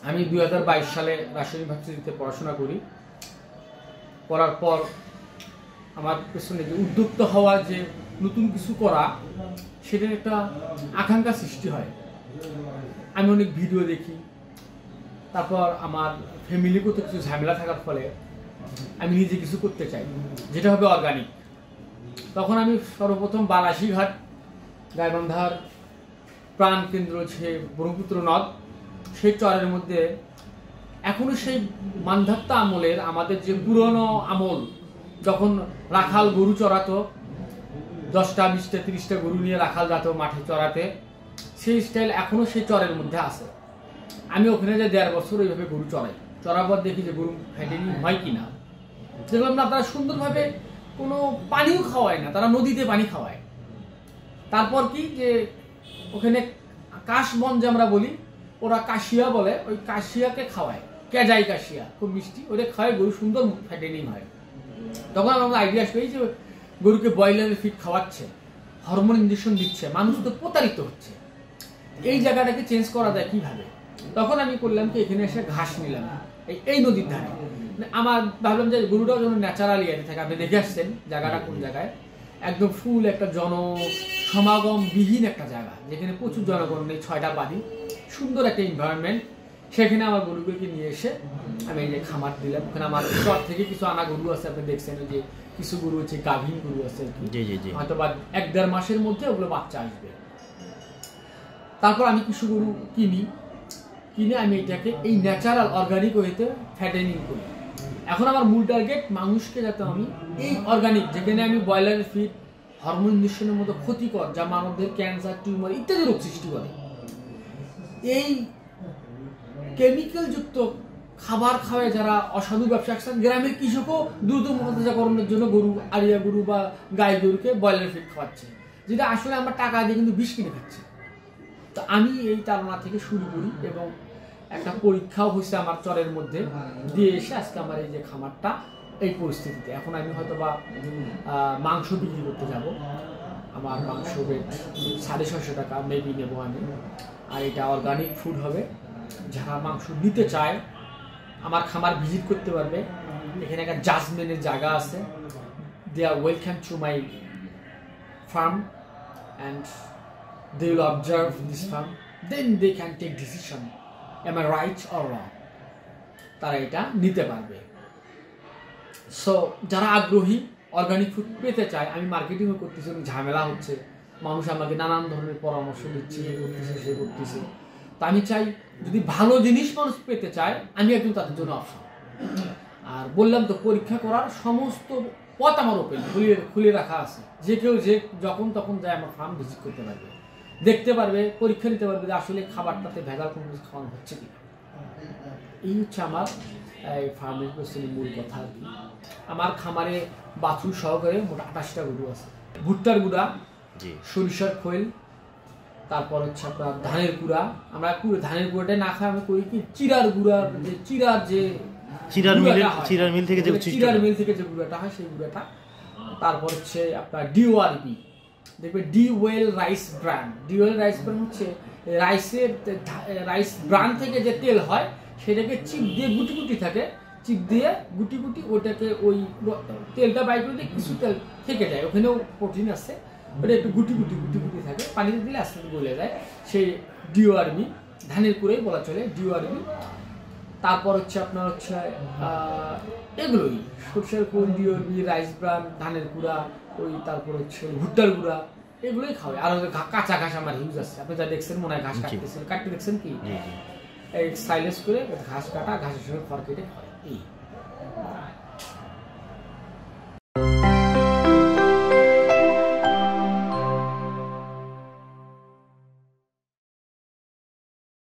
আমি 2022 সালে রাজশাহী ইউনিভার্সিটিতে পড়াশোনা করি। করার পর আমার পেছনে যে উদ্যোক্তা হওয়া, যে নতুন কিছু করা, সেটার একটা আকাঙ্ক্ষা সৃষ্টি হয়। আমি অনেক ভিডিও দেখি, তারপর আমার ফ্যামিলিগত কিছু ঝামেলা থাকার ফলে আমি নিজে কিছু করতে চাই যেটা হবে অর্গানিক। তখন আমি সর্বপ্রথম বালাসীঘাট গাইবান্ধার প্রাণ কেন্দ্র যে ব্রহ্মপুত্র নদ, সেই চরের মধ্যে এখনো সেই মান্ধাত্তা আমলের, আমাদের যে পুরনো আমল, যখন রাখাল গরু চড়াতো, 10টা 20টা 30টা গরু নিয়ে রাখাল যেত মাঠে চড়াতে, সেই স্টাইল এখনো সেই চরের মধ্যে আছে। আমি ওখানে যে 1.5 বছর ওইভাবে গরু চড়াই। চড়াবার দেখি যে গরু ফ্যাটেনিং হয় কিনা। দেখলাম না, তারা সুন্দরভাবে কোনো পানিও খাওয়ায় না, তারা নদীতে পানি খাওয়ায়। তারপর কি যে ওখানে কাশবন যে আমরা বলি, ওরা কাশিয়া বলে, ওই কাশিয়াকে খাওয়ায়, কেজাই কাশিয়া, খুব মিষ্টি, ওটা খাওয়ায়, গরু সুন্দর ফ্যাটেনিং হয়। তখন আমরা আইডিয়া আসবে যে গরুকে ব্রয়লারের ফিড খাওয়াচ্ছে, হরমোন ইঞ্জেকশন দিচ্ছে, মানুষ তো প্রতারিত হচ্ছে, এই জায়গাটাকে চেঞ্জ করা যায় কিভাবে। তখন আমি করলাম কি, এখানে এসে ঘাস নিলাম এই নদীর ধারে। আমার ভাবলাম যে গরুটাও যেন ন্যাচারালি এনে থাকে। আপনি দেখে আসছেন জায়গাটা কোন জায়গায়, একদম ফুল একটা জনসমাগম বিহীন একটা জায়গা, যেখানে প্রচুর জনগণ নেই, 6টা বাড়ি, সুন্দর একটা এনভায়রনমেন্ট। সেখানে আমার গরুগুলোকে নিয়ে এসে আমি এই যে খামার দিলাম। ওখানে আমার চর থেকে কিছু আনা গরু আছে, আপনি দেখছেন ওই যে কিছু গরু হচ্ছে গাভীন গরু আছে, হয়তো বা 1-1.5 মাসের মধ্যে ওগুলো বাচ্চা আসবে। তারপর আমি কিছু গরু কিনে আমি এটাকে এই ন্যাচারাল অর্গানিক ওয়েতে ফ্যাটেনিং করি। এখন আমার মূল টার্গেট মানুষকে যাতে আমি এই অর্গানিক, যেখানে আমি ব্রয়লারের ফিড, হরমোন ইঞ্জেকশনের মতো ক্ষতিকর, যা মানবদের ক্যান্সার, টিউমার ইত্যাদি রোগ সৃষ্টি করে, এই কেমিক্যাল যুক্ত খাবার খাওয়ায় যারা অসাধু ব্যবসা করছেন, গ্রামের কৃষকও দ্রুত মনোজাকরণের জন্য গরু, আরিয়া গরু বা গাই গরুকে ব্রয়লার ফিড খাওয়াচ্ছে, যেটা আসলে আমরা টাকা দিয়ে কিন্তু বিষ কিনে খাচ্ছি। তো আমি এই তাড়না থেকে শুরু করি এবং একটা পরীক্ষাও হয়েছে আমার চরের মধ্যে দিয়ে এসে আজকে আমার এই যে খামারটা এই পরিস্থিতিতে। এখন আমি হয়তো বা মাংস বিক্রি করতে যাব, আমার মাংস রেট 650 টাকা মেবি নেবো আমি। আর এটা অর্গানিক ফুড হবে। যারা মাংস নিতে চায় আমার খামার ভিজিট করতে পারবে। এখানে একটা জাজমেন্টের জায়গা আছে, they are welcome to my firm and they will observe this farm, then they can take decision, am I right or wrong, তারা এটা নিতে পারবে। সো যারা আগ্রহী অর্গানিক ফুড পেতে চায়, আমি মার্কেটিংও করতেছি, ঝামেলা হচ্ছে, মানুষ আমাকে নানান ধরনের পরামর্শ দিচ্ছে, এ করতেছে সে করতেছে। তো আমি চাই যদি ভালো জিনিস মানুষ পেতে চায়, আমি একজন তাদের জন্য অপশন। আর বললাম তো, পরীক্ষা করার সমস্ত পথ আমার ওপেন, খুলে রাখা আছে। যে কেউ যে যখন তখন যায় আমার ফার্ম ভিজিট করতে পারবে, দেখতে পারবে, পরীক্ষা নিতে পারবে যে আসলে খাবারটাতে ভেজাল কোনো কিছু খাওয়ানো হচ্ছে কিনা। এই হচ্ছে আমার এই ফার্মের পেছনে মূল কথা আর কি। আমার খামারে বাছুর সহকারে মোট 28টা গরু আছে। ভুট্টার গুঁড়া, সরিষার খৈল, তারপর হচ্ছে আপনার ধানের গুঁড়া। আমরা ধানের গুঁড়াটাই না খাই, আমরা করি কি চিরার গুঁড়া, যে চিরার মিল থেকে যে গুঁড়াটা হয় সেই গুঁড়াটা। তারপর হচ্ছে আপনার ডিওআরবি, দেখবে ডিওয়েল রাইস ব্র্যান্ড। ডিওয়েল রাইস ব্র্যান্ড হচ্ছে রাইস ব্র্যান্ড থেকে যে তেল হয় সেটাকে চিপ দিয়ে গুটি থাকে, চিপ দিয়ে গুটি ওটাকে ওই তেলটা বাইর করে দিয়ে কিছু তেল থেকে যায়, ওখানেও প্রোটিন আছে, ওটা একটু গুটি থাকে, পানিতে দিলে আস্তে আস্তে গলে যায়। সেই ডিওআরবি, ধানের কুড়াই বলা চলে ডিওআরবি। তারপর হচ্ছে আপনার হচ্ছে এগুলোই সরষের খোল, ডিওআরবি, রাইস ব্র্যান্ড, ধানের কুড়া, ওই তারপর হচ্ছে ভুট্টার গুঁড়া, এগুলোই খাওয়াই। আর কাঁচা ঘাস আমার হিউজ আছে, আপনি যা দেখছেন মনে হয় ঘাস কাটতে দেখছেন কি, এই সাইলেন্স করে ঘাস কাটা, ঘাসের সঙ্গে খড় কেটে খাওয়াই। এই